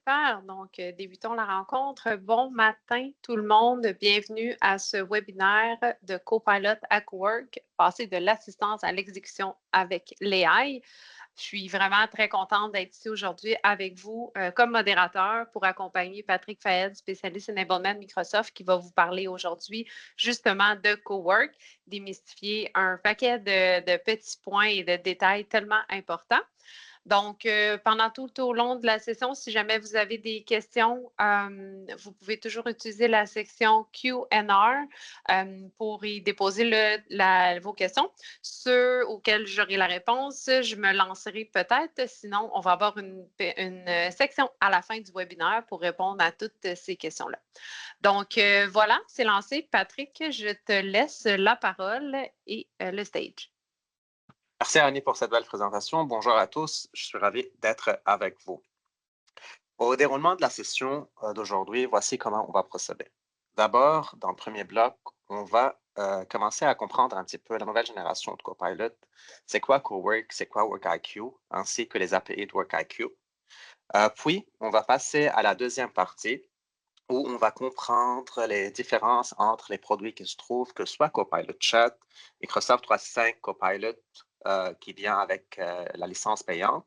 Super. Donc, débutons la rencontre. Bon matin, tout le monde. Bienvenue à ce webinaire de Copilot at Work, passer de l'assistance à l'exécution avec l'AI. Je suis vraiment très contente d'être ici aujourd'hui avec vous comme modérateur pour accompagner Patrick Fayed, spécialiste Enablement Microsoft, qui va vous parler aujourd'hui justement de Cowork, démystifier un paquet de petits points et de détails tellement importants. Donc, pendant tout au long de la session, si jamais vous avez des questions, vous pouvez toujours utiliser la section Q&R pour y déposer vos questions. Ceux auxquels j'aurai la réponse, je me lancerai peut-être. Sinon, on va avoir une section à la fin du webinaire pour répondre à toutes ces questions-là. Donc, voilà, c'est lancé. Patrick, je te laisse la parole et le stage. Merci Annie pour cette belle présentation. Bonjour à tous, je suis ravi d'être avec vous. Au déroulement de la session d'aujourd'hui, voici comment on va procéder. D'abord, dans le premier bloc, on va commencer à comprendre un petit peu la nouvelle génération de Copilot. C'est quoi Cowork, c'est quoi WorkIQ, ainsi que les API de WorkIQ. Puis, on va passer à la deuxième partie où on va comprendre les différences entre les produits qui se trouvent, que ce soit Copilot Chat, Microsoft 365 Copilot qui vient avec la licence payante,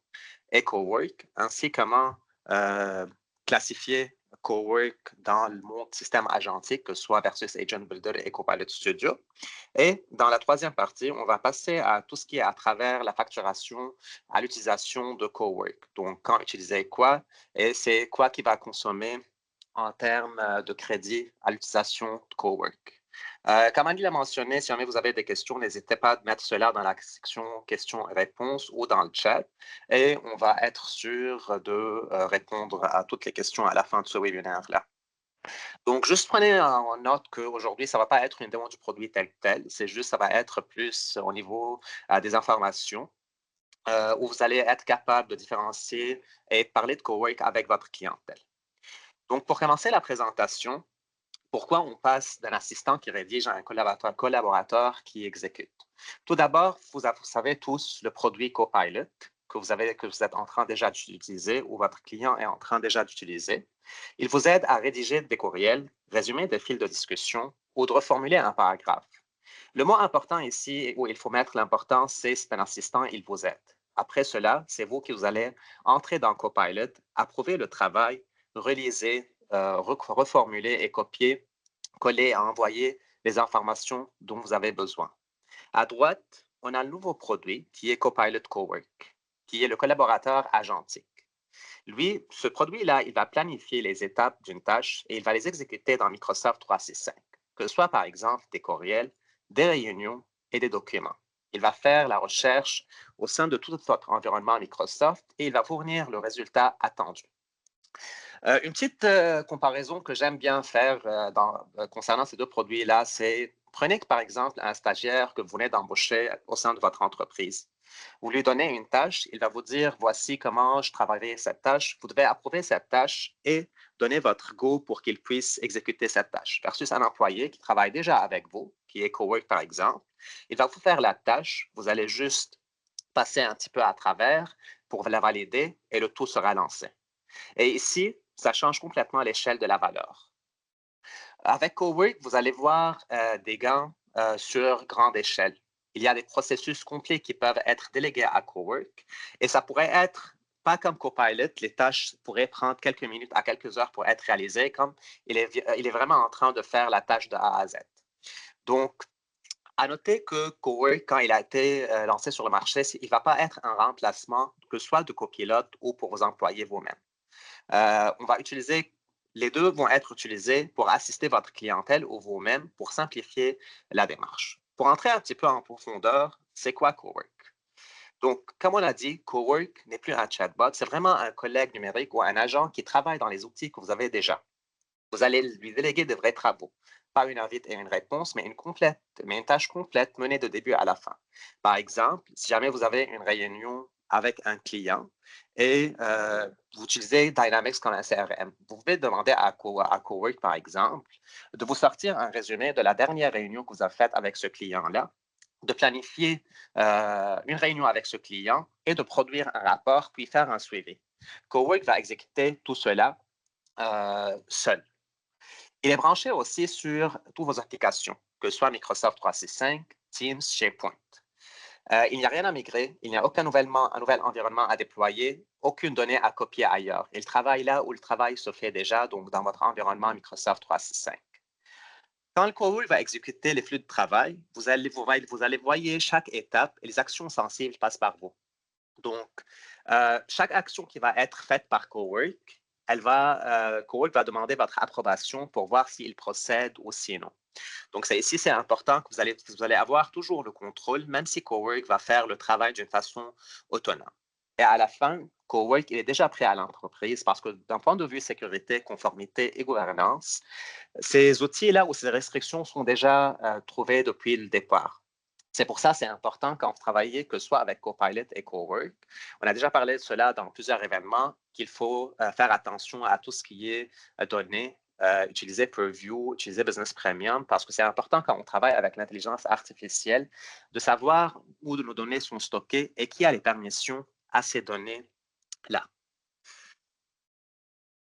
et Cowork, ainsi comment classifier Cowork dans le monde système agentique, que ce soit versus Agent Builder et Copilot Studio. Et dans la troisième partie, on va passer à tout ce qui est à travers la facturation, à l'utilisation de Cowork. Donc, quand utiliser quoi et c'est quoi qui va consommer en termes de crédit à l'utilisation de Cowork. Comme Annie l'a mentionné, si jamais vous avez des questions, n'hésitez pas à mettre cela dans la section questions-réponses ou dans le chat et on va être sûr de répondre à toutes les questions à la fin de ce webinaire-là. Donc, juste prenez en note qu'aujourd'hui, ça ne va pas être une démo du produit tel quel, c'est juste, ça va être plus au niveau des informations où vous allez être capable de différencier et parler de Cowork avec votre clientèle. Donc, pour commencer la présentation, pourquoi on passe d'un assistant qui rédige à un collaborateur qui exécute? Tout d'abord, vous savez tous le produit Copilot que vous êtes en train déjà d'utiliser ou votre client est en train déjà d'utiliser. Il vous aide à rédiger des courriels, résumer des fils de discussion ou de reformuler un paragraphe. Le mot important ici où il faut mettre l'importance, c'est un assistant, il vous aide. Après cela, c'est vous qui vous allez entrer dans Copilot, approuver le travail, reliser, reformuler et copier, coller et envoyer les informations dont vous avez besoin. À droite, on a le nouveau produit qui est Copilot Cowork, qui est le collaborateur agentique. Lui, ce produit-là, il va planifier les étapes d'une tâche et il va les exécuter dans Microsoft 365, que ce soit par exemple des courriels, des réunions et des documents. Il va faire la recherche au sein de tout votre environnement Microsoft et il va fournir le résultat attendu. Une petite comparaison que j'aime bien faire concernant ces deux produits-là, c'est prenez par exemple un stagiaire que vous venez d'embaucher au sein de votre entreprise. Vous lui donnez une tâche, il va vous dire voici comment je travaillerai cette tâche. Vous devez approuver cette tâche et donner votre go pour qu'il puisse exécuter cette tâche. Versus un employé qui travaille déjà avec vous, qui est Cowork par exemple, il va vous faire la tâche, vous allez juste passer un petit peu à travers pour la valider et le tout sera lancé. Et ici, ça change complètement l'échelle de la valeur. Avec Cowork, vous allez voir des gains sur grande échelle. Il y a des processus complets qui peuvent être délégués à Cowork et ça pourrait être pas comme Copilot, les tâches pourraient prendre quelques minutes à quelques heures pour être réalisées, comme il est vraiment en train de faire la tâche de A à Z. Donc, à noter que Cowork, quand il a été lancé sur le marché, il ne va pas être un remplacement, que ce soit de Copilot ou pour vos employés vous-même. On va utiliser, les deux vont être utilisés pour assister votre clientèle ou vous-même pour simplifier la démarche. Pour entrer un petit peu en profondeur, c'est quoi Cowork? Donc, comme on l'a dit, Cowork n'est plus un chatbot, c'est vraiment un collègue numérique ou un agent qui travaille dans les outils que vous avez déjà. Vous allez lui déléguer de vrais travaux. Pas une invite et une réponse, mais une tâche complète menée de début à la fin. Par exemple, si jamais vous avez une réunion avec un client et vous utilisez Dynamics comme un CRM, vous pouvez demander à Cowork, par exemple, de vous sortir un résumé de la dernière réunion que vous avez faite avec ce client-là, de planifier une réunion avec ce client et de produire un rapport, puis faire un suivi. Cowork va exécuter tout cela seul. Il est branché aussi sur toutes vos applications, que ce soit Microsoft 365, Teams, SharePoint. Il n'y a rien à migrer, il n'y a aucun nouvel environnement à déployer, aucune donnée à copier ailleurs. Il travaille là où le travail se fait déjà, donc dans votre environnement Microsoft 365. Quand le Cowork va exécuter les flux de travail, vous allez voir chaque étape et les actions sensibles passent par vous. Donc, chaque action qui va être faite par Cowork, Cowork va demander votre approbation pour voir s'il procède ou sinon. Donc, ici, c'est important que vous allez avoir toujours le contrôle, même si Cowork va faire le travail d'une façon autonome. Et à la fin, Cowork, il est déjà prêt à l'entreprise parce que d'un point de vue sécurité, conformité et gouvernance, ces outils-là ou ces restrictions sont déjà trouvées depuis le départ. C'est pour ça que c'est important quand vous travaillez, que ce soit avec Copilot et Cowork. On a déjà parlé de cela dans plusieurs événements, qu'il faut faire attention à tout ce qui est données, utiliser Purview, utiliser Business Premium, parce que c'est important quand on travaille avec l'intelligence artificielle de savoir où nos données sont stockées et qui a les permissions à ces données-là.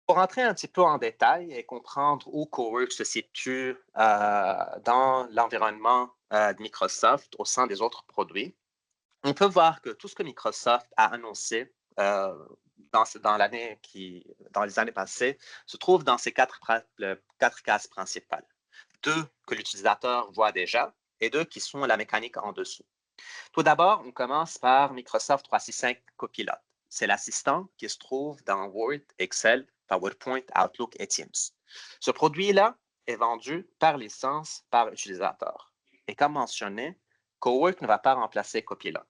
Pour entrer un petit peu en détail et comprendre où Cowork se situe dans l'environnement de Microsoft au sein des autres produits, on peut voir que tout ce que Microsoft a annoncé dans les années passées se trouve dans ces quatre cases principales. Deux que l'utilisateur voit déjà et deux qui sont la mécanique en dessous. Tout d'abord, on commence par Microsoft 365 Copilot. C'est l'assistant qui se trouve dans Word, Excel, PowerPoint, Outlook et Teams. Ce produit-là est vendu par licence par utilisateur. Et comme mentionné, Cowork ne va pas remplacer Copilot.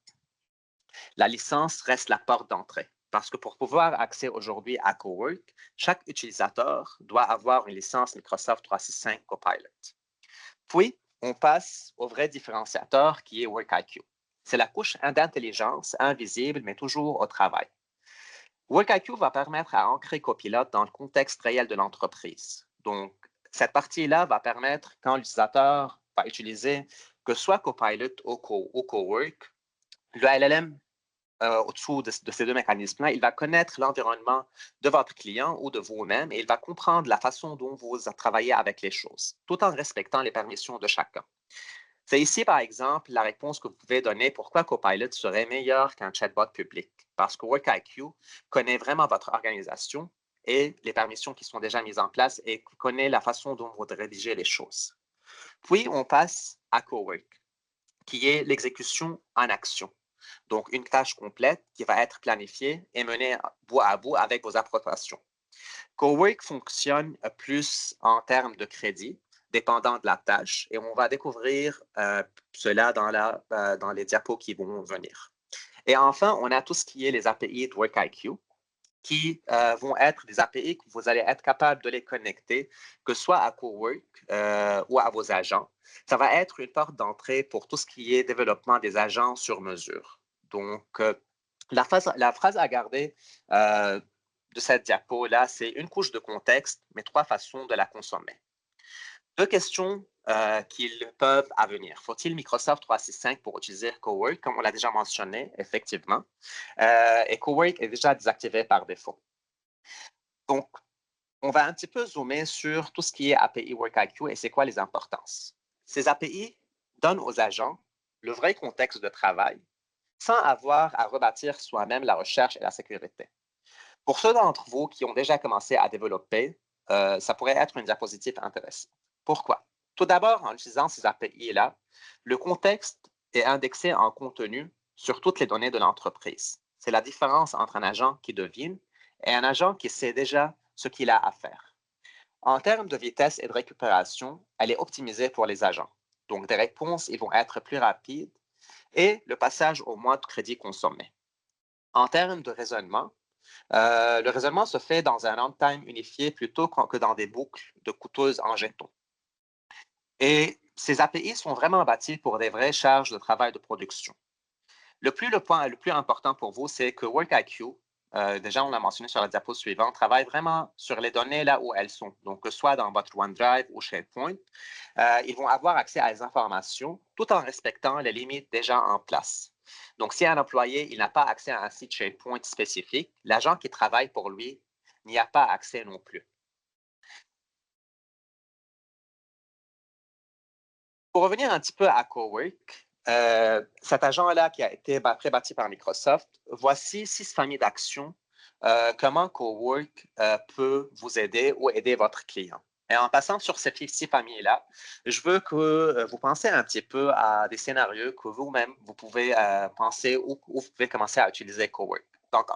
La licence reste la porte d'entrée parce que pour pouvoir accéder aujourd'hui à Cowork, chaque utilisateur doit avoir une licence Microsoft 365 Copilot. Puis, on passe au vrai différenciateur qui est WorkIQ. C'est la couche d'intelligence invisible, mais toujours au travail. WorkIQ va permettre à ancrer Copilot dans le contexte réel de l'entreprise. Donc, cette partie-là va permettre, quand l'utilisateur va utiliser que soit Copilot ou Cowork, le LLM au-dessous de ces deux mécanismes-là, il va connaître l'environnement de votre client ou de vous-même et il va comprendre la façon dont vous travaillez avec les choses, tout en respectant les permissions de chacun. C'est ici, par exemple, la réponse que vous pouvez donner pourquoi Copilot serait meilleur qu'un chatbot public. Parce que WorkIQ connaît vraiment votre organisation et les permissions qui sont déjà mises en place et connaît la façon dont vous rédigez les choses. Puis, on passe à Cowork, qui est l'exécution en action. Donc, une tâche complète qui va être planifiée et menée bout à bout avec vos approbations. Cowork fonctionne plus en termes de crédit, dépendant de la tâche, et on va découvrir cela dans les diapos qui vont venir. Et enfin, on a tout ce qui est les API de WorkIQ, qui vont être des API que vous allez être capable de les connecter, que ce soit à Cowork ou à vos agents. Ça va être une porte d'entrée pour tout ce qui est développement des agents sur mesure. Donc, la phrase à garder de cette diapo-là, c'est une couche de contexte, mais trois façons de la consommer. Deux questions qu'ils peuvent venir. Faut-il Microsoft 365 pour utiliser Cowork, comme on l'a déjà mentionné, effectivement. Et Cowork est déjà désactivé par défaut. Donc, on va un petit peu zoomer sur tout ce qui est API WorkIQ et c'est quoi les importances. Ces API donnent aux agents le vrai contexte de travail sans avoir à rebâtir soi-même la recherche et la sécurité. Pour ceux d'entre vous qui ont déjà commencé à développer, ça pourrait être une diapositive intéressante. Pourquoi? Tout d'abord, en utilisant ces API-là, le contexte est indexé en contenu sur toutes les données de l'entreprise. C'est la différence entre un agent qui devine et un agent qui sait déjà ce qu'il a à faire. En termes de vitesse et de récupération, elle est optimisée pour les agents. Donc, des réponses ils vont être plus rapides et le passage au moins de crédit consommé. En termes de raisonnement, le raisonnement se fait dans un runtime unifié plutôt que dans des boucles de coûteuses en jetons. Et ces API sont vraiment bâtis pour des vraies charges de travail de production. Le point le plus important pour vous, c'est que WorkIQ, déjà on l'a mentionné sur la diapo suivante, travaille vraiment sur les données là où elles sont. Donc, que ce soit dans votre OneDrive ou SharePoint, ils vont avoir accès à les informations tout en respectant les limites déjà en place. Donc, si un employé il n'a pas accès à un site SharePoint spécifique, l'agent qui travaille pour lui n'y a pas accès non plus. Pour revenir un petit peu à Cowork, cet agent-là qui a été pré-bâti par Microsoft, voici 6 familles d'actions, comment Cowork peut vous aider ou aider votre client. Et en passant sur ces 6 familles-là, je veux que vous pensiez un petit peu à des scénarios que vous-même, vous pouvez penser ou vous pouvez commencer à utiliser Cowork.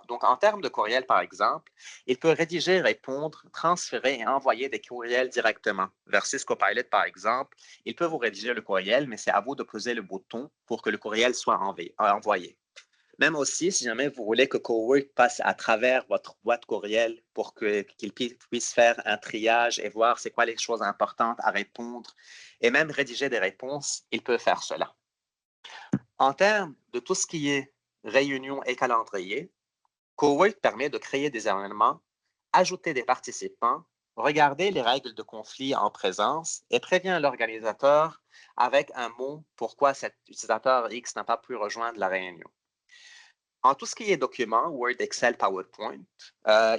Donc, en termes de courriel, par exemple, il peut rédiger, répondre, transférer et envoyer des courriels directement. Versus Copilot, par exemple, il peut vous rédiger le courriel, mais c'est à vous de poser le bouton pour que le courriel soit envoyé. Même aussi, si jamais vous voulez que Cowork passe à travers votre boîte courriel pour qu'il puisse faire un triage et voir c'est quoi les choses importantes à répondre et même rédiger des réponses, il peut faire cela. En termes de tout ce qui est réunion et calendrier, Cowork permet de créer des événements, ajouter des participants, regarder les règles de conflit en présence et prévient l'organisateur avec un mot pourquoi cet utilisateur X n'a pas pu rejoindre la réunion. En tout ce qui est documents, Word, Excel, PowerPoint,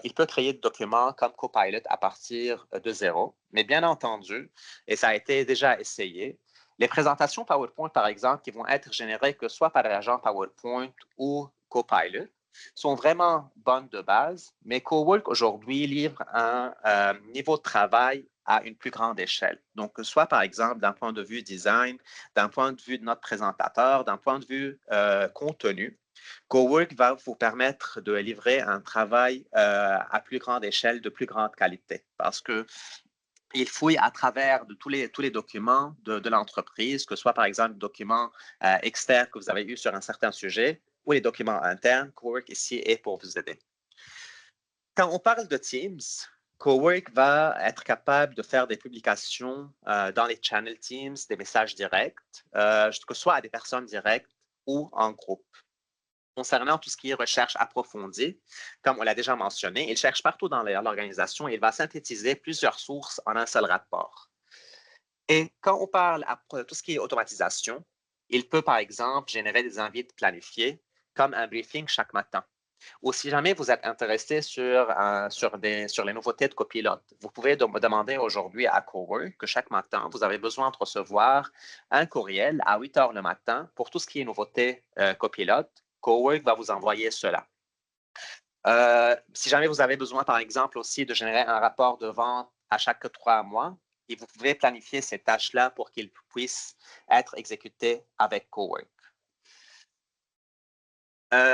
il peut créer des documents comme Copilot à partir de zéro. Mais bien entendu, et ça a été déjà essayé, les présentations PowerPoint, par exemple, qui vont être générées que soit par l'agent PowerPoint ou Copilot, sont vraiment bonnes de base, mais Cowork aujourd'hui livre un niveau de travail à une plus grande échelle. Donc, soit par exemple d'un point de vue design, d'un point de vue de notre présentateur, d'un point de vue contenu, Cowork va vous permettre de livrer un travail à plus grande échelle, de plus grande qualité, parce que il fouille à travers de tous les documents de l'entreprise, que ce soit par exemple des documents externes que vous avez eus sur un certain sujet ou les documents internes. Cowork ici est pour vous aider. Quand on parle de Teams, Cowork va être capable de faire des publications dans les channels Teams, des messages directs, que ce soit à des personnes directes ou en groupe. Concernant tout ce qui est recherche approfondie, comme on l'a déjà mentionné, il cherche partout dans l'organisation et il va synthétiser plusieurs sources en un seul rapport. Et quand on parle de tout ce qui est automatisation, il peut par exemple générer des invites planifiés comme un briefing chaque matin. Ou si jamais vous êtes intéressé sur les nouveautés de Copilot, vous pouvez me demander aujourd'hui à Cowork que chaque matin, vous avez besoin de recevoir un courriel à 8 heures le matin pour tout ce qui est nouveauté Copilot. Cowork va vous envoyer cela. Si jamais vous avez besoin, par exemple, aussi de générer un rapport de vente à chaque 3 mois, et vous pouvez planifier ces tâches-là pour qu'ils puissent être exécutées avec Cowork.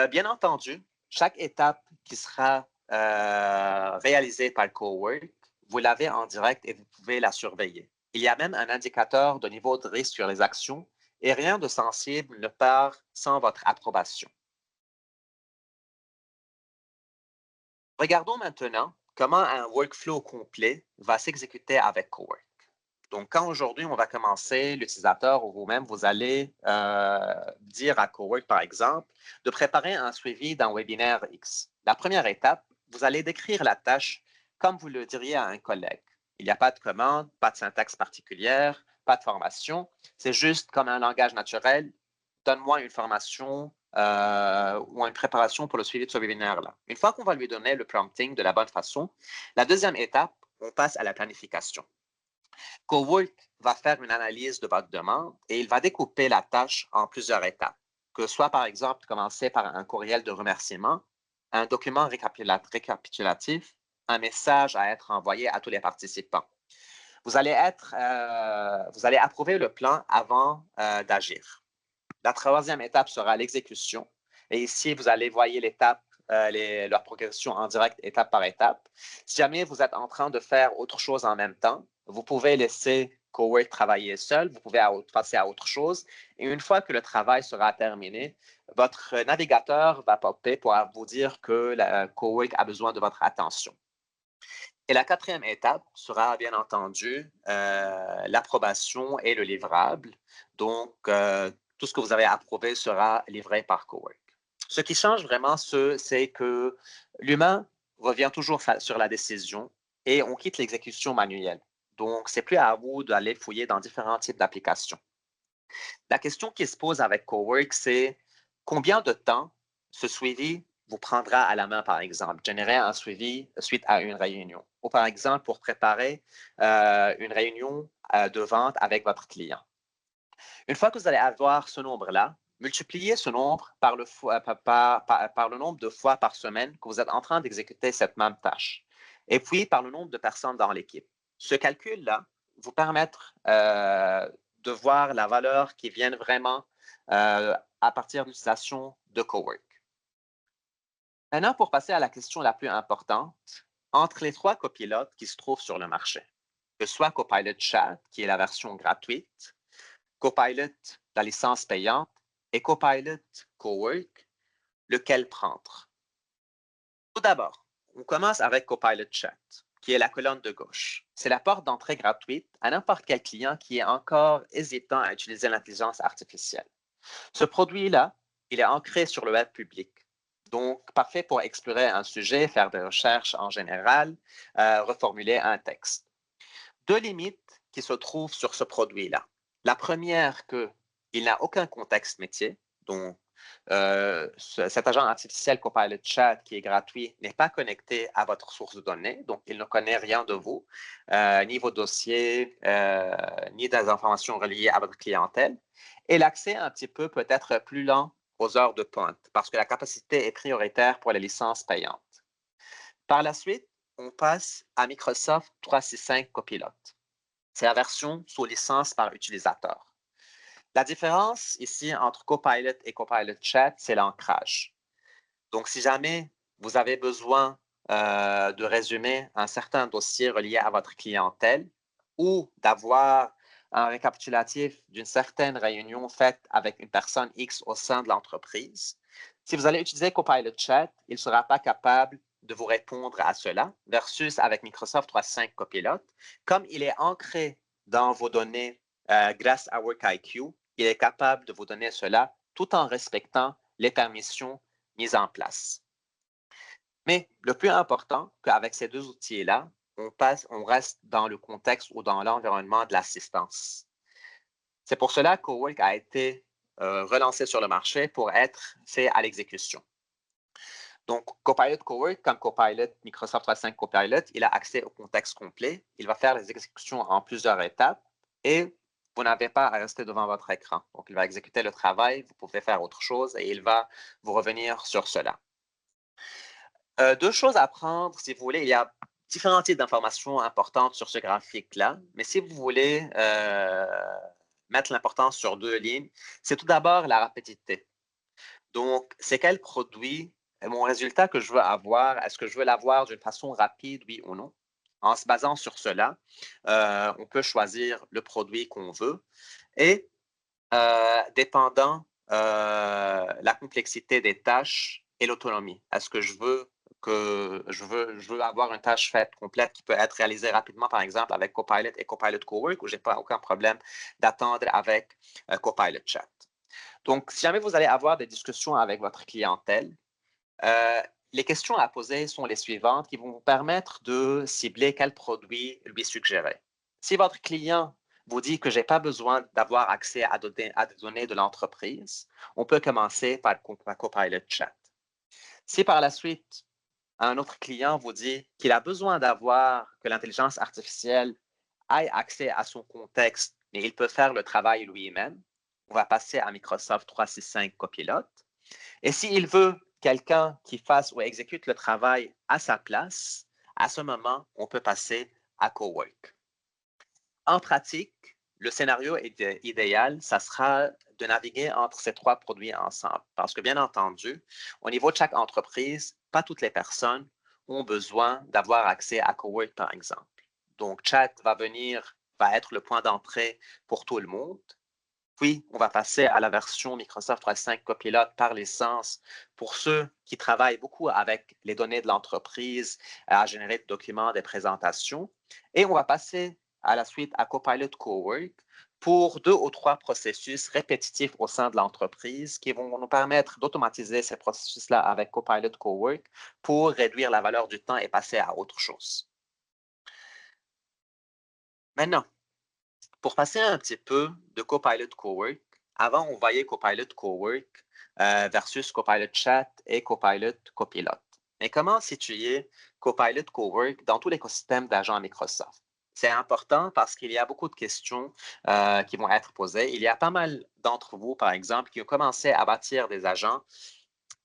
Bien entendu, chaque étape qui sera réalisée par Cowork, vous l'avez en direct et vous pouvez la surveiller. Il y a même un indicateur de niveau de risque sur les actions et rien de sensible ne part sans votre approbation. Regardons maintenant comment un workflow complet va s'exécuter avec Cowork. Donc, quand aujourd'hui, on va commencer, l'utilisateur ou vous-même, vous allez dire à Cowork, par exemple, de préparer un suivi d'un webinaire X. La première étape, vous allez décrire la tâche comme vous le diriez à un collègue. Il n'y a pas de commande, pas de syntaxe particulière, pas de formation. C'est juste comme un langage naturel. Donne-moi une formation ou une préparation pour le suivi de ce webinaire-là. Une fois qu'on va lui donner le prompting de la bonne façon, la deuxième étape, on passe à la planification. Cowork va faire une analyse de votre demande et il va découper la tâche en plusieurs étapes, que ce soit par exemple commencer par un courriel de remerciement, un document récapitulatif, un message à être envoyé à tous les participants. Vous allez approuver le plan avant d'agir. La troisième étape sera l'exécution. Et ici, vous allez voir l'étape, leur progression en direct étape par étape. Si jamais vous êtes en train de faire autre chose en même temps, vous pouvez laisser Cowork travailler seul, vous pouvez passer à autre chose. Et une fois que le travail sera terminé, votre navigateur va popper pour vous dire que Cowork a besoin de votre attention. Et la quatrième étape sera bien entendu l'approbation et le livrable. Donc, tout ce que vous avez approuvé sera livré par Cowork. Ce qui change vraiment, c'est que l'humain revient toujours sur la décision et on quitte l'exécution manuelle. Donc, c'est plus à vous d'aller fouiller dans différents types d'applications. La question qui se pose avec Cowork, c'est Combien de temps ce suivi vous prendra à la main, par exemple, générer un suivi suite à une réunion, ou par exemple pour préparer une réunion de vente avec votre client. Une fois que vous allez avoir ce nombre-là, multipliez ce nombre par le nombre de fois par semaine que vous êtes en train d'exécuter cette même tâche, et puis par le nombre de personnes dans l'équipe. Ce calcul-là vous permettre de voir la valeur qui vient vraiment à partir de l'utilisation de Cowork. Maintenant, pour passer à la question la plus importante, entre les 3 copilotes qui se trouvent sur le marché, que ce soit Copilot Chat, qui est la version gratuite, Copilot, la licence payante, et Copilot Cowork, lequel prendre? Tout d'abord, on commence avec Copilot Chat, qui est la colonne de gauche. C'est la porte d'entrée gratuite à n'importe quel client qui est encore hésitant à utiliser l'intelligence artificielle. Ce produit-là, il est ancré sur le web public. Donc, parfait pour explorer un sujet, faire des recherches en général, reformuler un texte. 2 limites qui se trouvent sur ce produit-là. La première, qu'il n'a aucun contexte métier, donc cet agent artificiel Copilot Chat qui est gratuit n'est pas connecté à votre source de données, donc il ne connaît rien de vous, ni vos dossiers, ni des informations reliées à votre clientèle. Et l'accès un petit peu peut être plus lent aux heures de pointe parce que la capacité est prioritaire pour les licences payantes. Par la suite, on passe à Microsoft 365 Copilot. C'est la version sous licence par utilisateur. La différence ici entre Copilot et Copilot Chat, c'est l'ancrage. Donc, si jamais vous avez besoin de résumer un certain dossier relié à votre clientèle ou d'avoir un récapitulatif d'une certaine réunion faite avec une personne X au sein de l'entreprise, si vous allez utiliser Copilot Chat, il ne sera pas capable de vous répondre à cela, versus avec Microsoft 365 Copilot, comme il est ancré dans vos données grâce à WorkIQ, il est capable de vous donner cela tout en respectant les permissions mises en place. Mais le plus important, qu'avec ces 2 outils-là, on reste dans le contexte ou dans l'environnement de l'assistance. C'est pour cela que Cowork a été relancé sur le marché pour être fait à l'exécution. Donc, Copilot Cowork, comme Copilot Microsoft 365 Copilot, il a accès au contexte complet. Il va faire les exécutions en plusieurs étapes et vous n'avez pas à rester devant votre écran. Donc, il va exécuter le travail, vous pouvez faire autre chose et il va vous revenir sur cela. 2 choses à prendre, si vous voulez. Il y a différents types d'informations importantes sur ce graphique-là, mais si vous voulez mettre l'importance sur 2 lignes, c'est tout d'abord la rapidité. Donc, c'est quel produit est mon résultat que je veux avoir? Est-ce que je veux l'avoir d'une façon rapide, oui ou non? En se basant sur cela, on peut choisir le produit qu'on veut et dépendant la complexité des tâches et l'autonomie. Est-ce que je veux avoir une tâche faite complète qui peut être réalisée rapidement, par exemple, avec Copilot et Copilot Cowork, ou je n'ai pas aucun problème d'attendre avec Copilot Chat. Donc, si jamais vous allez avoir des discussions avec votre clientèle, les questions à poser sont les suivantes qui vont vous permettre de cibler quel produit lui suggérer. Si votre client vous dit que je n'ai pas besoin d'avoir accès à des données de l'entreprise, on peut commencer par Copilot Chat. Si par la suite, un autre client vous dit qu'il a besoin que l'intelligence artificielle ait accès à son contexte, mais il peut faire le travail lui-même, on va passer à Microsoft 365 Copilot. Et s'il veut quelqu'un qui fasse ou exécute le travail à sa place, à ce moment, on peut passer à Cowork. En pratique, le scénario idéal, ça sera de naviguer entre ces 3 produits ensemble. Parce que, bien entendu, au niveau de chaque entreprise, pas toutes les personnes ont besoin d'avoir accès à Cowork, par exemple. Donc, Chat va être le point d'entrée pour tout le monde. Puis, on va passer à la version Microsoft 365 Copilot par licence pour ceux qui travaillent beaucoup avec les données de l'entreprise, à générer des documents, des présentations. Et on va passer à la suite à Copilot Cowork pour 2 ou 3 processus répétitifs au sein de l'entreprise qui vont nous permettre d'automatiser ces processus-là avec Copilot Cowork pour réduire la valeur du temps et passer à autre chose. Maintenant, pour passer un petit peu de Copilot Cowork, avant, on voyait Copilot Cowork versus Copilot Chat et Copilot Copilot. Mais comment situer Copilot Cowork dans tout l'écosystème d'agents Microsoft? C'est important parce qu'il y a beaucoup de questions qui vont être posées. Il y a pas mal d'entre vous, par exemple, qui ont commencé à bâtir des agents.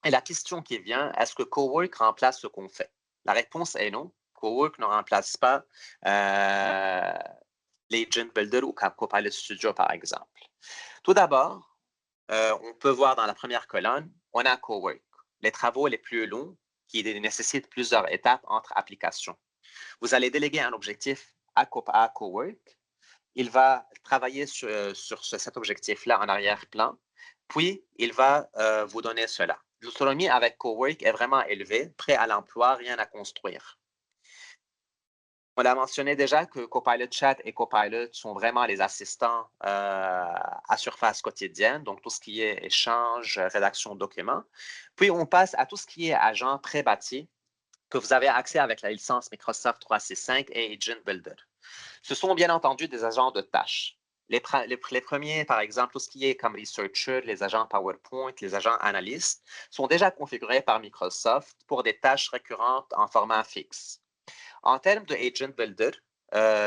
Et la question qui vient, est-ce que Cowork remplace ce qu'on fait? La réponse est non. Cowork ne remplace pas l'Agent Builder ou Copilot Studio, par exemple. Tout d'abord, on peut voir dans la première colonne, on a Cowork, les travaux les plus longs qui nécessitent plusieurs étapes entre applications. Vous allez déléguer un objectif à Cowork. Il va travailler sur cet objectif-là en arrière-plan, puis il va vous donner cela. L'autonomie avec Cowork est vraiment élevée, prêt à l'emploi, rien à construire. On a mentionné déjà que Copilot Chat et Copilot sont vraiment les assistants à surface quotidienne, donc tout ce qui est échange, rédaction de documents. Puis on passe à tout ce qui est agent pré-bâti que vous avez accès avec la licence Microsoft 365 et Agent Builder. Ce sont bien entendu des agents de tâches. Les premiers, par exemple, tout ce qui est comme Researcher, les agents PowerPoint, les agents analystes, sont déjà configurés par Microsoft pour des tâches récurrentes en format fixe. En termes de Agent Builder,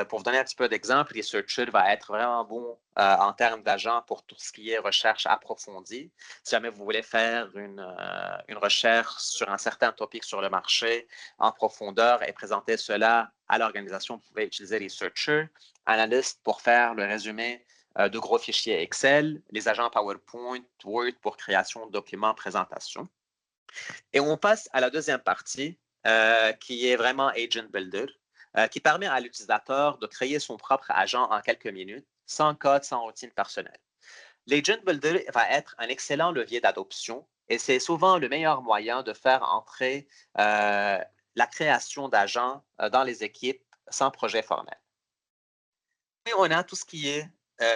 pour vous donner un petit peu d'exemple, Researcher va être vraiment bon en termes d'agents pour tout ce qui est recherche approfondie. Si jamais vous voulez faire une recherche sur un certain topic sur le marché en profondeur et présenter cela à l'organisation, vous pouvez utiliser Researcher. Analyst pour faire le résumé de gros fichiers Excel, les agents PowerPoint, Word pour création de documents, présentation. Et on passe à la deuxième partie, qui est vraiment Agent Builder, qui permet à l'utilisateur de créer son propre agent en quelques minutes, sans code, sans routine personnelle. L'Agent Builder va être un excellent levier d'adoption et c'est souvent le meilleur moyen de faire entrer la création d'agents dans les équipes sans projet formel. Puis on a tout ce qui est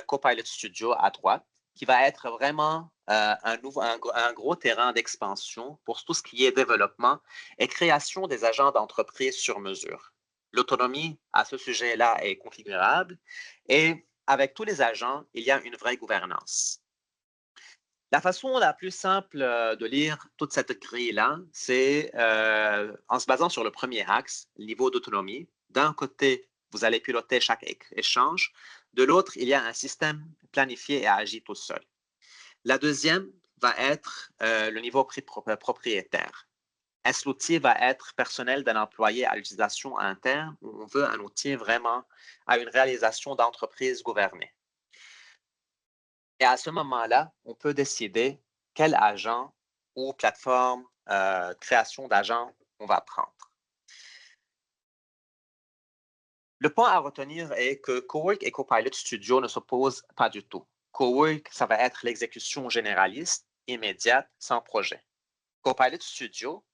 Copilot Studio à droite, qui va être vraiment un gros terrain d'expansion pour tout ce qui est développement et création des agents d'entreprise sur mesure. L'autonomie à ce sujet-là est configurable et avec tous les agents, il y a une vraie gouvernance. La façon la plus simple de lire toute cette grille-là, c'est en se basant sur le premier axe, le niveau d'autonomie. D'un côté, vous allez piloter chaque échange. De l'autre, il y a un système planifié et agit tout seul. La deuxième va être le niveau propriétaire. Est-ce que l'outil va être personnel d'un employé à l'utilisation interne ou on veut un outil vraiment à une réalisation d'entreprise gouvernée? Et à ce moment-là, on peut décider quel agent ou plateforme création d'agent on va prendre. Le point à retenir est que Cowork et Copilot Studio ne s'opposent pas du tout. Cowork, ça va être l'exécution généraliste, immédiate, sans projet. Copilot Studio,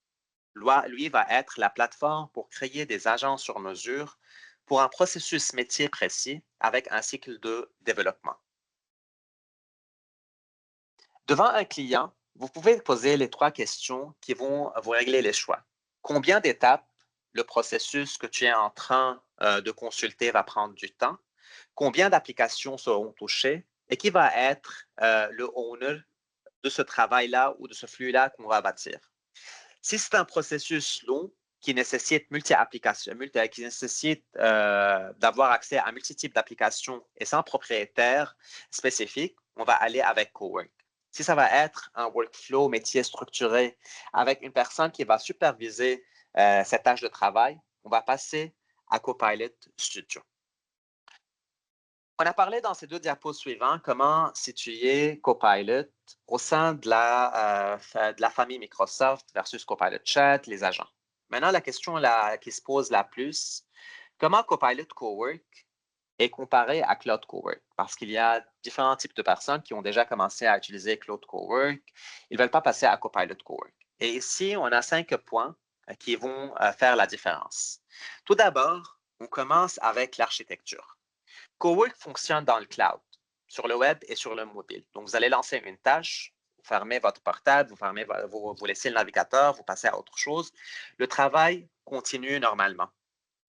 lui, va être la plateforme pour créer des agents sur mesure pour un processus métier précis avec un cycle de développement. Devant un client, vous pouvez poser les 3 questions qui vont vous régler les choix. Combien d'étapes le processus que tu es en train de consulter va prendre du temps? Combien d'applications seront touchées? Et qui va être le owner de ce travail-là ou de ce flux-là qu'on va bâtir? Si c'est un processus long qui nécessite multi-applications, qui nécessite d'avoir accès à multi-types d'applications et sans propriétaire spécifique, on va aller avec Cowork. Si ça va être un workflow métier structuré avec une personne qui va superviser cette tâche de travail, on va passer à Copilot Studio. On a parlé dans ces 2 diapos suivants comment situer Copilot au sein de la famille Microsoft versus Copilot Chat, les agents. Maintenant, la question qui se pose la plus, comment Copilot Cowork est comparé à Cloud Cowork? Parce qu'il y a différents types de personnes qui ont déjà commencé à utiliser Cloud Cowork. Ils ne veulent pas passer à Copilot Cowork. Et ici, on a 5 points qui vont faire la différence. Tout d'abord, on commence avec l'architecture. Cowork fonctionne dans le cloud, sur le web et sur le mobile. Donc, vous allez lancer une tâche, vous fermez votre portable, vous laissez le navigateur, vous passez à autre chose. Le travail continue normalement.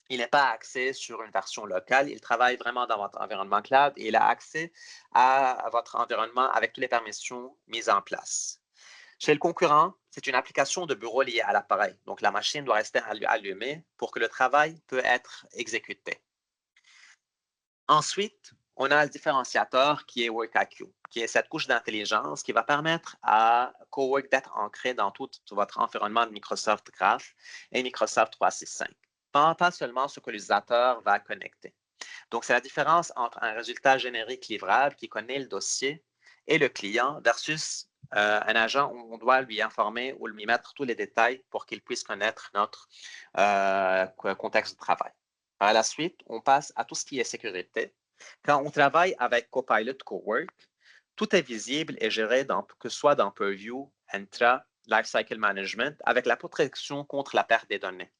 Il n'est pas axé sur une version locale, il travaille vraiment dans votre environnement cloud et il a accès à votre environnement avec toutes les permissions mises en place. Chez le concurrent, c'est une application de bureau liée à l'appareil. Donc, la machine doit rester allumée pour que le travail peut être exécuté. Ensuite, on a le différenciateur qui est WorkIQ, qui est cette couche d'intelligence qui va permettre à Cowork d'être ancré dans tout votre environnement de Microsoft Graph et Microsoft 365. Pas seulement ce que l'utilisateur va connecter. Donc, c'est la différence entre un résultat générique livrable qui connaît le dossier et le client versus un agent où on doit lui informer ou lui mettre tous les détails pour qu'il puisse connaître notre contexte de travail. Par la suite, on passe à tout ce qui est sécurité. Quand on travaille avec Copilot Cowork, tout est visible et géré que ce soit dans Purview, Entra, Lifecycle Management, avec la protection contre la perte des données.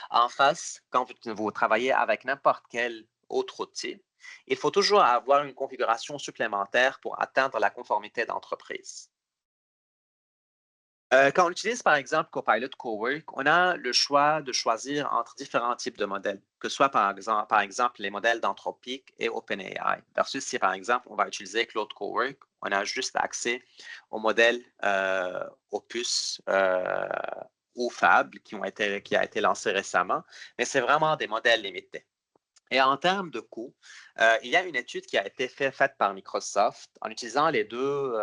En face, quand vous travaillez avec n'importe quel autre outil, il faut toujours avoir une configuration supplémentaire pour atteindre la conformité d'entreprise. Quand on utilise, par exemple, Copilot Cowork, on a le choix de choisir entre différents types de modèles, que ce soit, par exemple les modèles d'Anthropic et OpenAI, versus si, par exemple, on va utiliser Claude Cowork, on a juste accès aux modèles Opus ou Fab qui a été lancé récemment, mais c'est vraiment des modèles limités. Et en termes de coûts, il y a une étude qui a été faite par Microsoft en utilisant les deux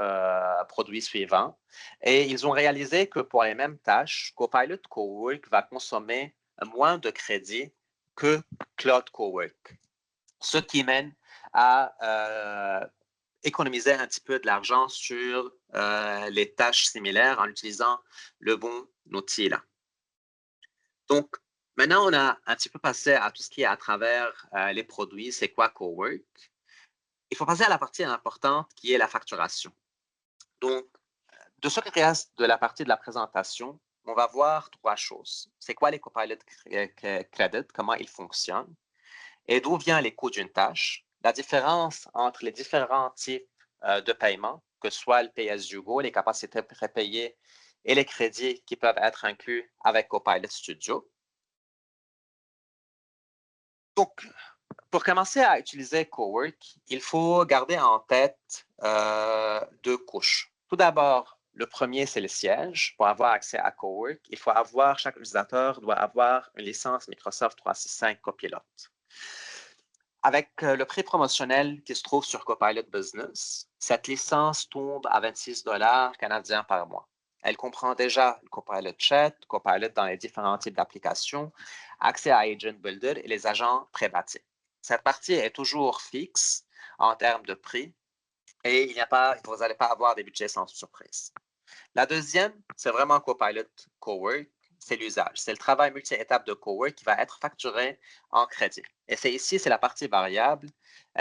produits suivants. Et ils ont réalisé que pour les mêmes tâches, Copilot Cowork va consommer moins de crédits que Cloud Cowork, ce qui mène à économiser un petit peu de l'argent sur les tâches similaires en utilisant le bon outil là. Donc, maintenant, on a un petit peu passé à tout ce qui est à travers les produits, c'est quoi Cowork. Il faut passer à la partie importante qui est la facturation. Donc, de ce qui reste de la partie de la présentation, on va voir trois choses. C'est quoi les Copilot Credit, comment ils fonctionnent, et d'où vient les coûts d'une tâche, la différence entre les différents types de paiement, que ce soit le pay-as-you-go, les capacités prépayées et les crédits qui peuvent être inclus avec Copilot Studio. Donc, pour commencer à utiliser Cowork, il faut garder en tête deux couches. Tout d'abord, le premier, c'est le siège. Pour avoir accès à Cowork, chaque utilisateur doit avoir une licence Microsoft 365 Copilot. Avec le prix promotionnel qui se trouve sur Copilot Business, cette licence tombe à 26 $ canadiens par mois. Elle comprend déjà le Copilot Chat, Copilot dans les différents types d'applications, accès à Agent Builder et les agents pré-bâtis. Cette partie est toujours fixe en termes de prix et vous n'allez pas avoir des budgets sans surprise. La deuxième, c'est vraiment Copilot Cowork, c'est l'usage. C'est le travail multi-étape de Cowork qui va être facturé en crédit. Et c'est la partie variable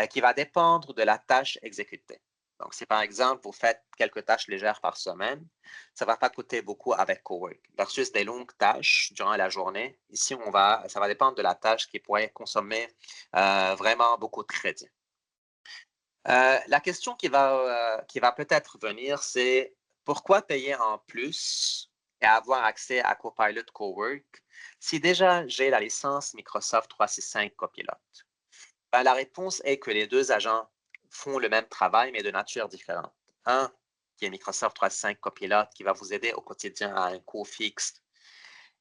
qui va dépendre de la tâche exécutée. Donc, si par exemple, vous faites quelques tâches légères par semaine, ça ne va pas coûter beaucoup avec Cowork. Versus des longues tâches durant la journée, ici, ça va dépendre de la tâche qui pourrait consommer vraiment beaucoup de crédit. La question qui va peut-être venir, c'est pourquoi payer en plus et avoir accès à Copilot Cowork si déjà j'ai la licence Microsoft 365 Copilot? Ben, la réponse est que les deux agents font le même travail, mais de nature différente. Un, qui est Microsoft 365 Copilot, qui va vous aider au quotidien à un coût fixe,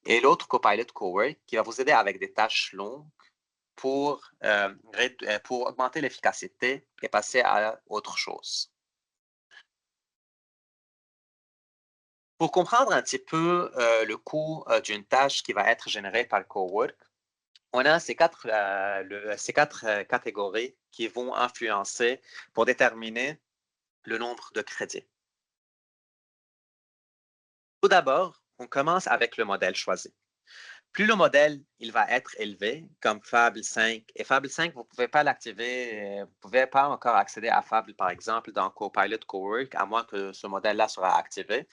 et l'autre, Copilot Cowork, qui va vous aider avec des tâches longues pour augmenter l'efficacité et passer à autre chose. Pour comprendre un petit peu le coût d'une tâche qui va être générée par Cowork, on a ces quatre catégories qui vont influencer pour déterminer le nombre de crédits. Tout d'abord, on commence avec le modèle choisi. Plus le modèle il va être élevé, comme Fable 5, et Fable 5, vous ne pouvez pas l'activer, vous ne pouvez pas encore accéder à Fable, par exemple, dans Copilot Cowork, à moins que ce modèle-là sera activé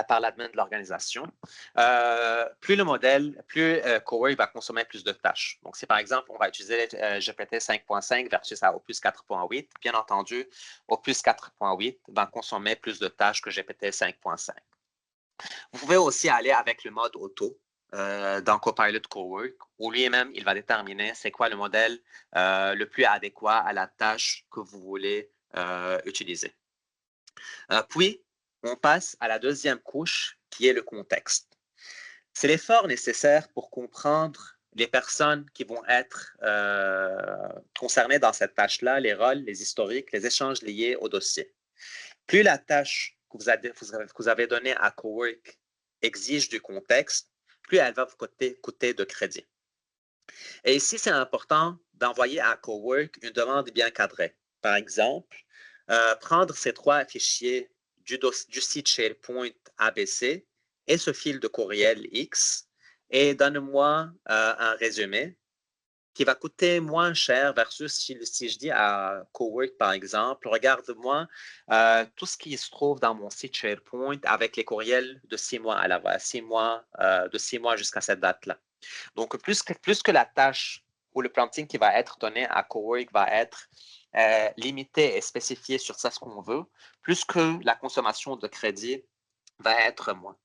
par l'admin de l'organisation. Plus Cowork va consommer plus de tâches. Donc, si par exemple, on va utiliser GPT 5.5 versus à Opus 4.8, bien entendu, Opus 4.8 va consommer plus de tâches que GPT 5.5. Vous pouvez aussi aller avec le mode auto dans Copilot Cowork, où lui-même, il va déterminer c'est quoi le modèle le plus adéquat à la tâche que vous voulez utiliser. Puis, on passe à la deuxième couche qui est le contexte. C'est l'effort nécessaire pour comprendre les personnes qui vont être concernées dans cette tâche-là, les rôles, les historiques, les échanges liés au dossier. Plus la tâche que vous avez donnée à Cowork exige du contexte, plus elle va vous coûter de crédit. Et ici, c'est important d'envoyer à Cowork une demande bien cadrée. Par exemple, prendre ces 3 fichiers du site SharePoint ABC et ce fil de courriel X et donne-moi un résumé qui va coûter moins cher versus si je dis à Cowork, par exemple, regarde-moi tout ce qui se trouve dans mon site SharePoint avec les courriels de 6 mois à la 6 mois, de 6 mois jusqu'à cette date-là. Donc, plus que la tâche ou le planting qui va être donné à Cowork va être limité et spécifié sur ça ce qu'on veut, plus que la consommation de crédit va être moins.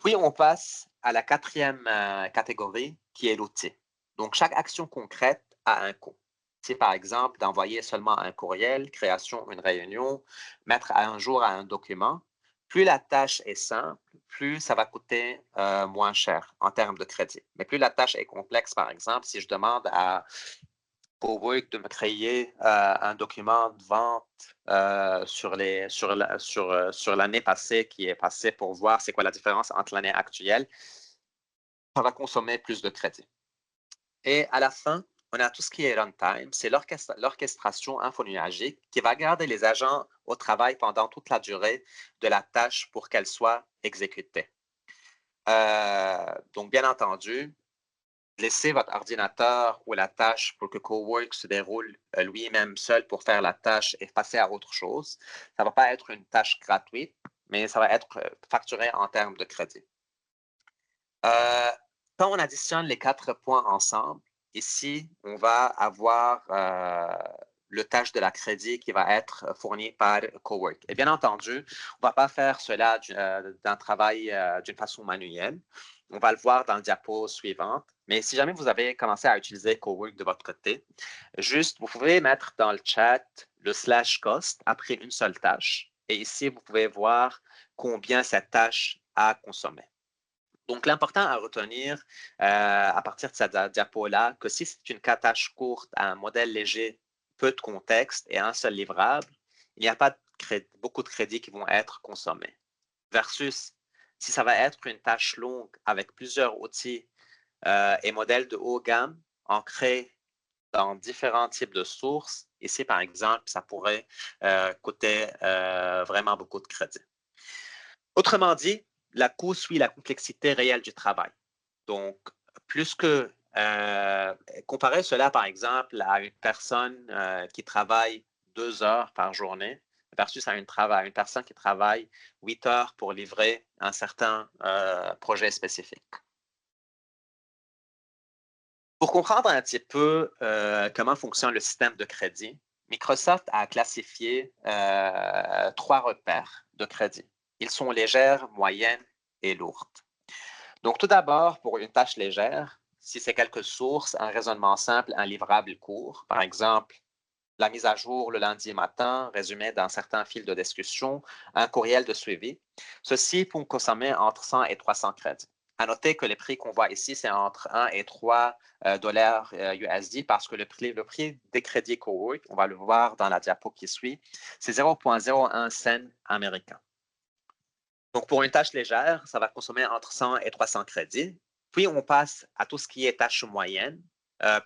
Puis, on passe à la 4e catégorie qui est l'outil. Donc, chaque action concrète a un coût. C'est par exemple d'envoyer seulement un courriel, création d'une réunion, mettre à un jour un document. Plus la tâche est simple, plus ça va coûter moins cher en termes de crédit. Mais plus la tâche est complexe, par exemple, si je demande à Cowork de me créer un document de vente sur l'année passée qui est passée pour voir c'est quoi la différence entre l'année actuelle, ça va consommer plus de crédit. Et à la fin, on a tout ce qui est runtime, c'est l'orchestration infonuagique qui va garder les agents au travail pendant toute la durée de la tâche pour qu'elle soit exécutée. Donc, bien entendu, laissez votre ordinateur ou la tâche pour que Cowork se déroule lui-même seul pour faire la tâche et passer à autre chose. Ça ne va pas être une tâche gratuite, mais ça va être facturé en termes de crédit. Quand on additionne les 4 points ensemble, ici, on va avoir le tâche de la crédit qui va être fourni par Cowork. Et bien entendu, on ne va pas faire cela d'un travail d'une façon manuelle. On va le voir dans le diapo suivante. Mais si jamais vous avez commencé à utiliser Cowork de votre côté, juste, vous pouvez mettre dans le chat le /cost après une seule tâche. Et ici, vous pouvez voir combien cette tâche a consommé. Donc, l'important à retenir à partir de cette diapo-là, que si c'est une tâche courte, un modèle léger, peu de contexte et un seul livrable, il n'y a pas beaucoup de crédits qui vont être consommés. Versus, si ça va être une tâche longue avec plusieurs outils et modèles de haut gamme ancrés dans différents types de sources, ici, par exemple, ça pourrait coûter vraiment beaucoup de crédits. Autrement dit, la coût suit la complexité réelle du travail. Donc, plus que comparer cela, par exemple, à une personne qui travaille 2 heures par journée versus à une personne qui travaille 8 heures pour livrer un certain projet spécifique. Pour comprendre un petit peu comment fonctionne le système de crédit, Microsoft a classifié 3 repères de crédit. Ils sont légères, moyennes et lourdes. Donc, tout d'abord, pour une tâche légère, si c'est quelques sources, un raisonnement simple, un livrable court, par exemple, la mise à jour le lundi matin, résumé dans certains fils de discussion, un courriel de suivi, ceci pour consommer entre 100 et 300 crédits. À noter que les prix qu'on voit ici, c'est entre 1 et 3 dollars USD parce que le prix des crédits Cowork, on va le voir dans la diapo qui suit, c'est 0,01 cent américain. Donc, pour une tâche légère, ça va consommer entre 100 et 300 crédits. Puis, on passe à tout ce qui est tâche moyenne.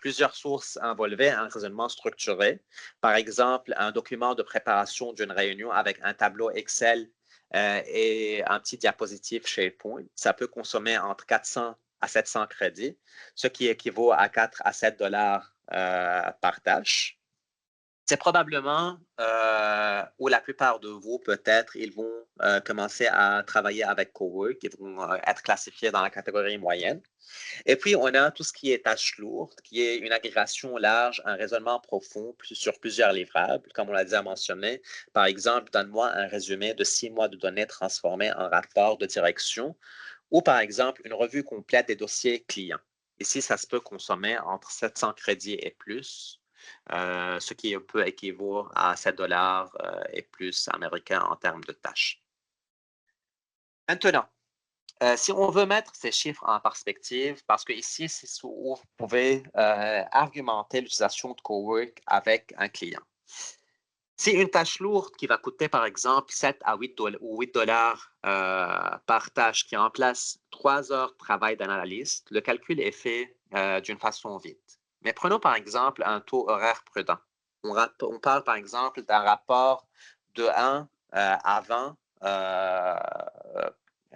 Plusieurs sources involvées, un raisonnement structuré. Par exemple, un document de préparation d'une réunion avec un tableau Excel et un petit diapositive SharePoint. Ça peut consommer entre 400 à 700 crédits, ce qui équivaut à 4 à 7 dollars par tâche. C'est probablement où la plupart de vous, peut-être, ils vont commencer à travailler avec Cowork, ils vont être classifiés dans la catégorie moyenne. Et puis, on a tout ce qui est tâches lourdes, qui est une agrégation large, un raisonnement profond sur plusieurs livrables, comme on l'a déjà mentionné. Par exemple, donne-moi un résumé de 6 mois de données transformées en rapport de direction, ou par exemple, une revue complète des dossiers clients. Ici, ça se peut consommer entre 700 crédits et plus. ce qui peut équivaut à 7 dollars et plus américains en termes de tâches. Maintenant, si on veut mettre ces chiffres en perspective, parce que ici, c'est où vous pouvez argumenter l'utilisation de Cowork avec un client. Si une tâche lourde qui va coûter, par exemple, 7 à 8 dollars par tâche qui remplace 3 heures de travail d'un analyste, le calcul est fait d'une façon vite. Mais prenons, par exemple, un taux horaire prudent. On parle, par exemple, d'un rapport de 1 à 20,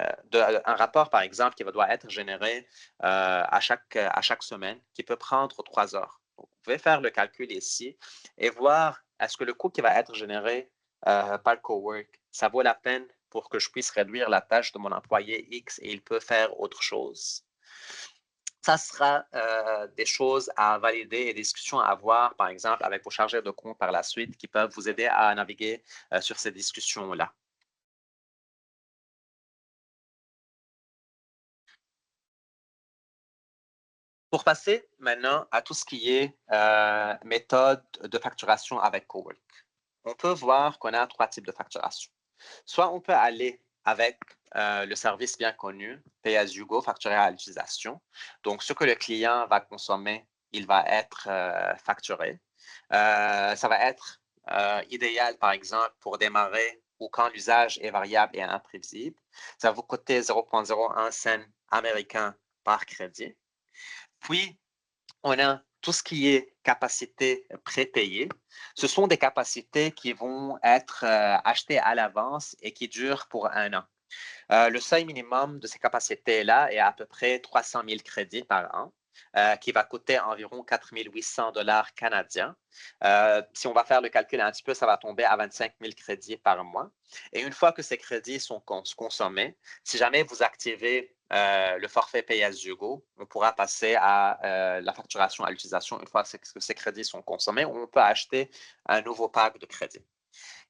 un rapport, par exemple, qui doit être généré à chaque semaine, qui peut prendre 3 heures. Donc, vous pouvez faire le calcul ici et voir est-ce que le coût qui va être généré par le Cowork, ça vaut la peine pour que je puisse réduire la tâche de mon employé X et il peut faire autre chose. Ça sera des choses à valider et des discussions à avoir, par exemple, avec vos chargeurs de compte par la suite qui peuvent vous aider à naviguer sur ces discussions-là. Pour passer maintenant à tout ce qui est méthode de facturation avec Cowork, on peut voir qu'on a 3 types de facturation. Soit on peut aller avec le service bien connu, Pay as you go, facturé à l'utilisation. Donc, ce que le client va consommer, il va être facturé. Ça va être idéal, par exemple, pour démarrer ou quand l'usage est variable et imprévisible. Ça va vous coûter 0,01 cent américain par crédit. Puis, on a tout ce qui est capacité prépayée. Ce sont des capacités qui vont être achetées à l'avance et qui durent pour 1 an. Le seuil minimum de ces capacités-là est à peu près 300 000 crédits par an, qui va coûter environ 4 800 dollars canadiens. Si on va faire le calcul un petit peu, ça va tomber à 25 000 crédits par mois. Et une fois que ces crédits sont consommés, si jamais vous activez le forfait Pay as you go, on pourra passer à la facturation à l'utilisation une fois que ces crédits sont consommés, ou on peut acheter un nouveau pack de crédits.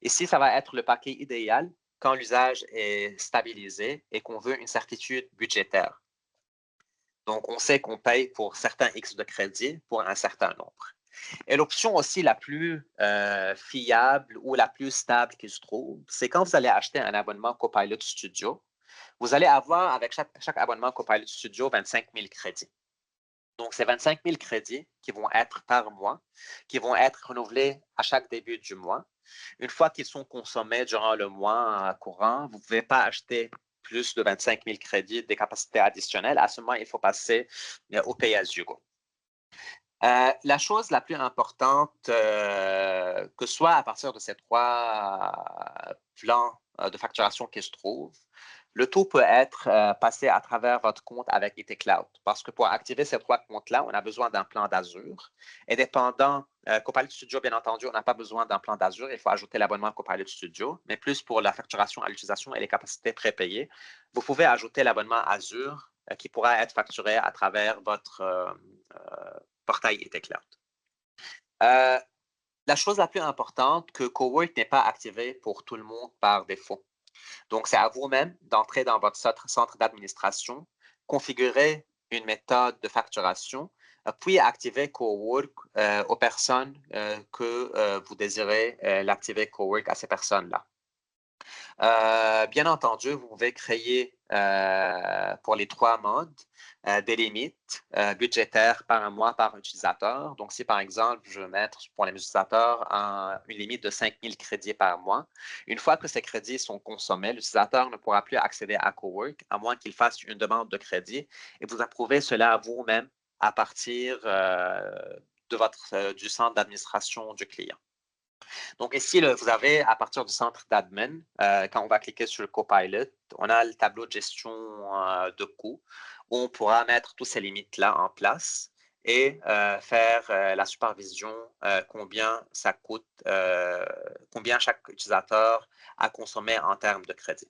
Ici, ça va être le paquet idéal quand l'usage est stabilisé et qu'on veut une certitude budgétaire. Donc, on sait qu'on paye pour certains X de crédit pour un certain nombre. Et l'option aussi la plus fiable ou la plus stable qui se trouve, c'est quand vous allez acheter un abonnement Copilot Studio, vous allez avoir avec chaque abonnement Copilot Studio 25 000 crédits. Donc, c'est 25 000 crédits qui vont être par mois, qui vont être renouvelés à chaque début du mois. Une fois qu'ils sont consommés durant le mois courant, vous ne pouvez pas acheter plus de 25 000 crédits des capacités additionnelles. À ce moment, il faut passer au Pay as you go. La chose la plus importante, que soit à partir de ces 3 plans de facturation qui se trouvent, le tout peut être passé à travers votre compte avec IT Cloud. Parce que pour activer ces 3 comptes-là, on a besoin d'un plan d'Azure. Et dépendant, Copilot Studio, bien entendu, on n'a pas besoin d'un plan d'Azure. Il faut ajouter l'abonnement Copilot Studio. Mais plus pour la facturation à l'utilisation et les capacités prépayées, vous pouvez ajouter l'abonnement Azure qui pourra être facturé à travers votre portail IT Cloud. La chose la plus importante, que Cowork n'est pas activé pour tout le monde par défaut. Donc, c'est à vous-même d'entrer dans votre centre d'administration, configurer une méthode de facturation, puis activer Cowork aux personnes que vous désirez l'activer Cowork à ces personnes-là. Bien entendu, vous pouvez créer pour les 3 modes des limites budgétaires par mois par utilisateur. Donc, si par exemple, je veux mettre pour les utilisateurs une limite de 5 000 crédits par mois, une fois que ces crédits sont consommés, l'utilisateur ne pourra plus accéder à Cowork à moins qu'il fasse une demande de crédit et vous approuvez cela vous-même à partir du centre d'administration du client. Donc ici, vous avez à partir du centre d'admin, quand on va cliquer sur le Copilot, on a le tableau de gestion de coûts où on pourra mettre toutes ces limites-là en place et faire la supervision, combien ça coûte, combien chaque utilisateur a consommé en termes de crédit.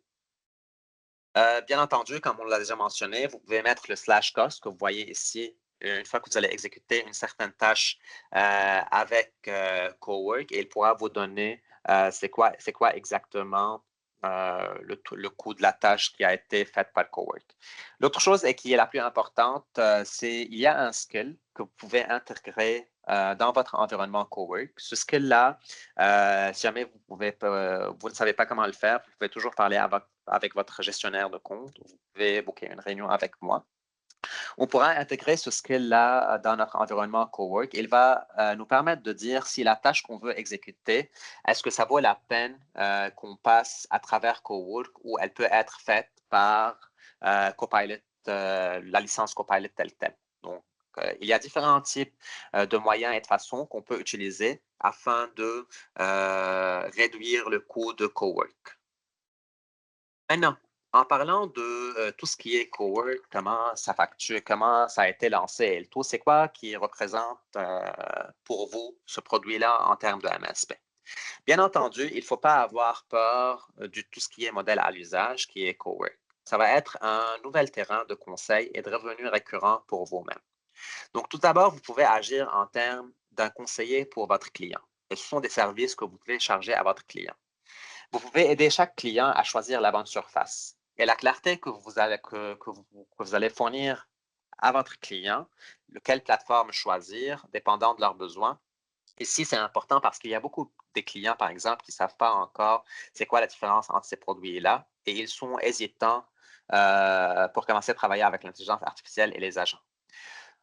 Bien entendu, comme on l'a déjà mentionné, vous pouvez mettre le /cost que vous voyez ici une fois que vous allez exécuter une certaine tâche avec Cowork et il pourra vous donner c'est quoi exactement le coût de la tâche qui a été faite par le cowork. L'autre chose et qui est la plus importante, c'est il y a un skill que vous pouvez intégrer dans votre environnement cowork. Ce skill-là, si jamais vous ne savez pas comment le faire, vous pouvez toujours parler avec votre gestionnaire de compte. Vous pouvez booker une réunion avec moi. On pourra intégrer ce skill-là dans notre environnement cowork. Il va nous permettre de dire si la tâche qu'on veut exécuter, est-ce que ça vaut la peine qu'on passe à travers cowork ou elle peut être faite par Copilot, la licence Copilot telle telle. Donc, il y a différents types de moyens et de façons qu'on peut utiliser afin de réduire le coût de cowork. Maintenant, en parlant de tout ce qui est cowork, comment ça facture, comment ça a été lancé et le tout, c'est quoi qui représente pour vous ce produit-là en termes de MSP? Bien entendu, il ne faut pas avoir peur de tout ce qui est modèle à l'usage, qui est cowork. Ça va être un nouvel terrain de conseil et de revenus récurrents pour vous-même. Donc, tout d'abord, vous pouvez agir en termes d'un conseiller pour votre client. Et ce sont des services que vous pouvez charger à votre client. Vous pouvez aider chaque client à choisir la bonne surface. Et la clarté que vous allez fournir à votre client, quelle plateforme choisir, dépendant de leurs besoins. Ici, c'est important parce qu'il y a beaucoup de clients, par exemple, qui ne savent pas encore c'est quoi la différence entre ces produits-là et ils sont hésitants pour commencer à travailler avec l'intelligence artificielle et les agents.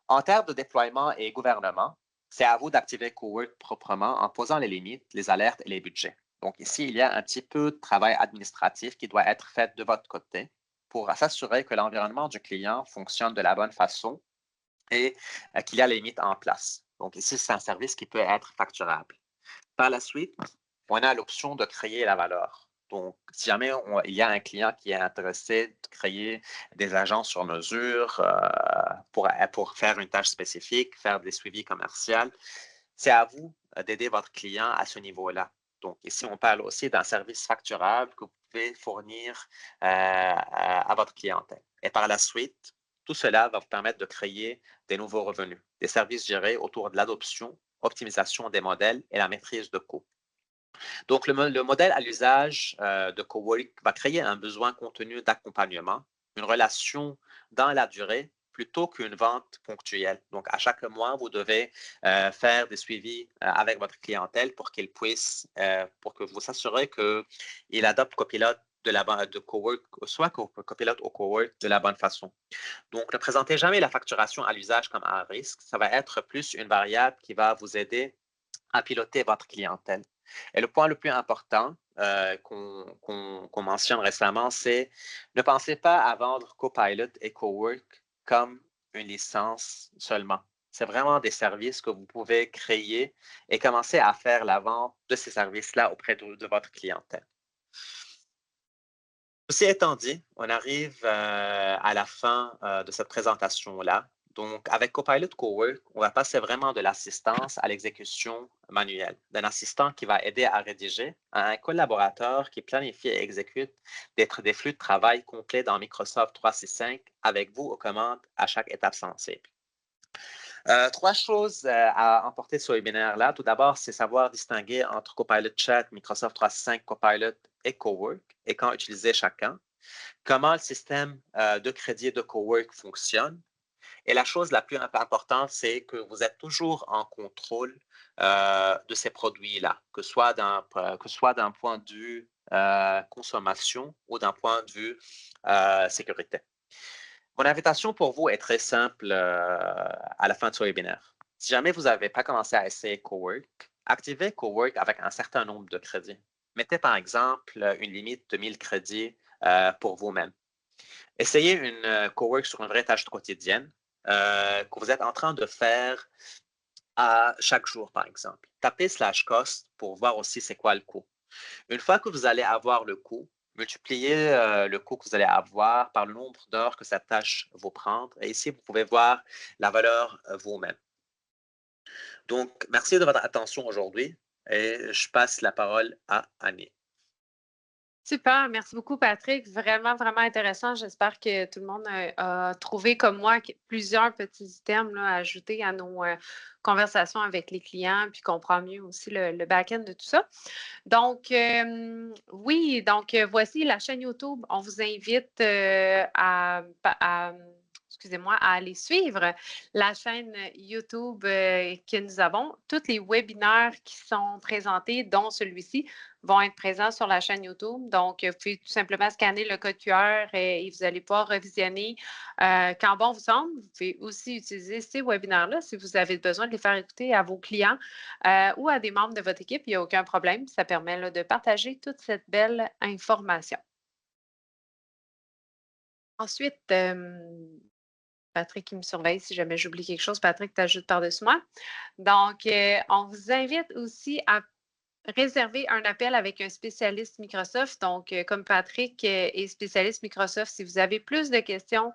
En termes de déploiement et gouvernement, c'est à vous d'activer Cowork proprement en posant les limites, les alertes et les budgets. Donc ici, il y a un petit peu de travail administratif qui doit être fait de votre côté pour s'assurer que l'environnement du client fonctionne de la bonne façon et qu'il y a les limites en place. Donc ici, c'est un service qui peut être facturable. Par la suite, on a l'option de créer la valeur. Donc, si jamais il y a un client qui est intéressé de créer des agents sur mesure pour faire une tâche spécifique, faire des suivis commerciaux, c'est à vous d'aider votre client à ce niveau-là. Donc, ici, on parle aussi d'un service facturable que vous pouvez fournir à votre clientèle. Et par la suite, tout cela va vous permettre de créer des nouveaux revenus, des services gérés autour de l'adoption, optimisation des modèles et la maîtrise de coûts. Donc, le modèle à l'usage de Cowork va créer un besoin contenu d'accompagnement, une relation dans la durée plutôt qu'une vente ponctuelle. Donc, à chaque mois, vous devez faire des suivis avec votre clientèle pour qu'il puisse, pour que vous vous assurez qu'il adopte Copilot de Cowork, soit Copilot ou Cowork de la bonne façon. Donc, ne présentez jamais la facturation à l'usage comme un risque. Ça va être plus une variable qui va vous aider à piloter votre clientèle. Et le point le plus important qu'on mentionne récemment, c'est ne pensez pas à vendre Copilot et Cowork comme une licence seulement. C'est vraiment des services que vous pouvez créer et commencer à faire la vente de ces services-là auprès de votre clientèle. Ceci étant dit, on arrive à la fin de cette présentation-là. Donc, avec Copilot Cowork, on va passer vraiment de l'assistance à l'exécution manuelle, d'un assistant qui va aider à rédiger, à un collaborateur qui planifie et exécute des flux de travail complets dans Microsoft 365 avec vous aux commandes à chaque étape sensible. Trois choses à emporter de ce webinaire-là. Tout d'abord, c'est savoir distinguer entre Copilot Chat, Microsoft 365, Copilot et Cowork et quand utiliser chacun. Comment le système de crédit de Cowork fonctionne. Et la chose la plus importante, c'est que vous êtes toujours en contrôle de ces produits-là, que ce soit d'un point de vue consommation ou d'un point de vue sécurité. Mon invitation pour vous est très simple à la fin de ce webinaire. Si jamais vous n'avez pas commencé à essayer Cowork, activez Cowork avec un certain nombre de crédits. Mettez par exemple une limite de 1000 crédits pour vous-même. Essayez une Cowork sur une vraie tâche quotidienne que vous êtes en train de faire à chaque jour, par exemple. Tapez /cost pour voir aussi c'est quoi le coût. Une fois que vous allez avoir le coût, multipliez le coût que vous allez avoir par le nombre d'heures que cette tâche vous prendre. Et ici, vous pouvez voir la valeur vous-même. Donc, merci de votre attention aujourd'hui et je passe la parole à Annie. Super, merci beaucoup Patrick. Vraiment, vraiment intéressant. J'espère que tout le monde a trouvé comme moi plusieurs petits items là, à ajouter à nos conversations avec les clients, puis comprend mieux aussi le back-end de tout ça. Donc, oui, donc voici la chaîne YouTube. On vous invite excusez-moi, à aller suivre la chaîne YouTube que nous avons. Tous les webinaires qui sont présentés, dont celui-ci, vont être présents sur la chaîne YouTube. Donc, vous pouvez tout simplement scanner le code QR et vous allez pouvoir revisionner quand bon vous semble. Vous pouvez aussi utiliser ces webinaires-là si vous avez besoin de les faire écouter à vos clients ou à des membres de votre équipe. Il n'y a aucun problème. Ça permet là, de partager toute cette belle information. Ensuite, Patrick qui me surveille si jamais j'oublie quelque chose. Patrick, t'ajoute par-dessus moi. Donc, on vous invite aussi à réserver un appel avec un spécialiste Microsoft. Donc, comme Patrick est spécialiste Microsoft, si vous avez plus de questions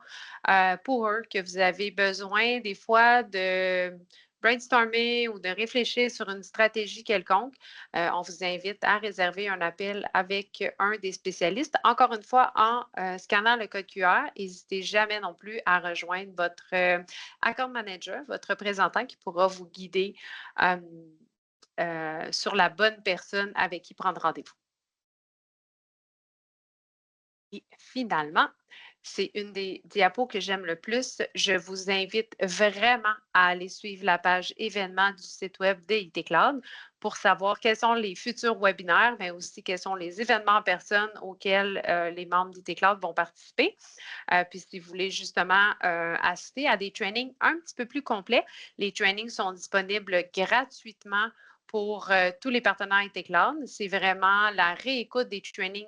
pour eux, que vous avez besoin des fois de brainstormer ou de réfléchir sur une stratégie quelconque, on vous invite à réserver un appel avec un des spécialistes. Encore une fois, en scannant le code QR, n'hésitez jamais non plus à rejoindre votre account manager, votre représentant qui pourra vous guider sur la bonne personne avec qui prendre rendez-vous. Et finalement, c'est une des diapos que j'aime le plus. Je vous invite vraiment à aller suivre la page événements du site web de IT Cloud pour savoir quels sont les futurs webinaires, mais aussi quels sont les événements en personne auxquels les membres d'IT Cloud vont participer. Puis si vous voulez justement assister à des trainings un petit peu plus complets, les trainings sont disponibles gratuitement pour tous les partenaires IT Cloud. C'est vraiment la réécoute des trainings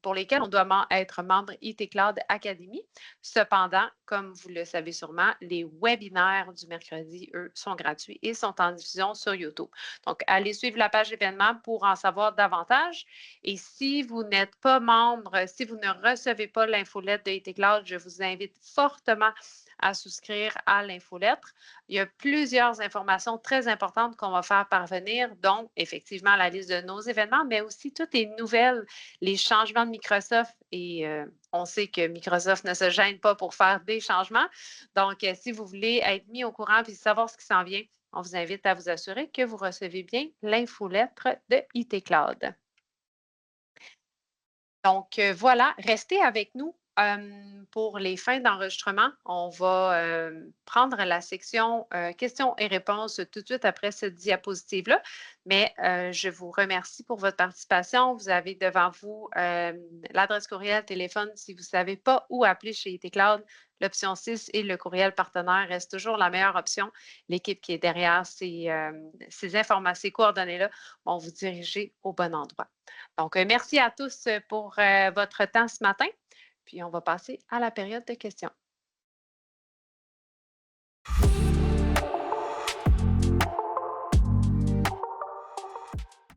pour lesquels on doit être membre IT Cloud Academy. Cependant, comme vous le savez sûrement, les webinaires du mercredi, eux, sont gratuits et sont en diffusion sur YouTube. Donc, allez suivre la page événements pour en savoir davantage. Et si vous n'êtes pas membre, si vous ne recevez pas l'infolettre de IT Cloud, je vous invite fortement à souscrire à l'infolettre. Il y a plusieurs informations très importantes qu'on va faire parvenir, dont effectivement la liste de nos événements, mais aussi toutes les nouvelles, les changements de Microsoft. Et on sait que Microsoft ne se gêne pas pour faire des changements. Donc, si vous voulez être mis au courant et savoir ce qui s'en vient, on vous invite à vous assurer que vous recevez bien l'infolettre de IT Cloud. Donc, voilà, restez avec nous pour les fins d'enregistrement. On va prendre la section questions et réponses tout de suite après cette diapositive-là. Mais je vous remercie pour votre participation. Vous avez devant vous l'adresse courriel, téléphone. Si vous ne savez pas où appeler chez IT Cloud, l'option 6 et le courriel partenaire reste toujours la meilleure option. L'équipe qui est derrière ces informations, ces coordonnées-là vont vous diriger au bon endroit. Donc, merci à tous pour votre temps ce matin. Puis, on va passer à la période de questions.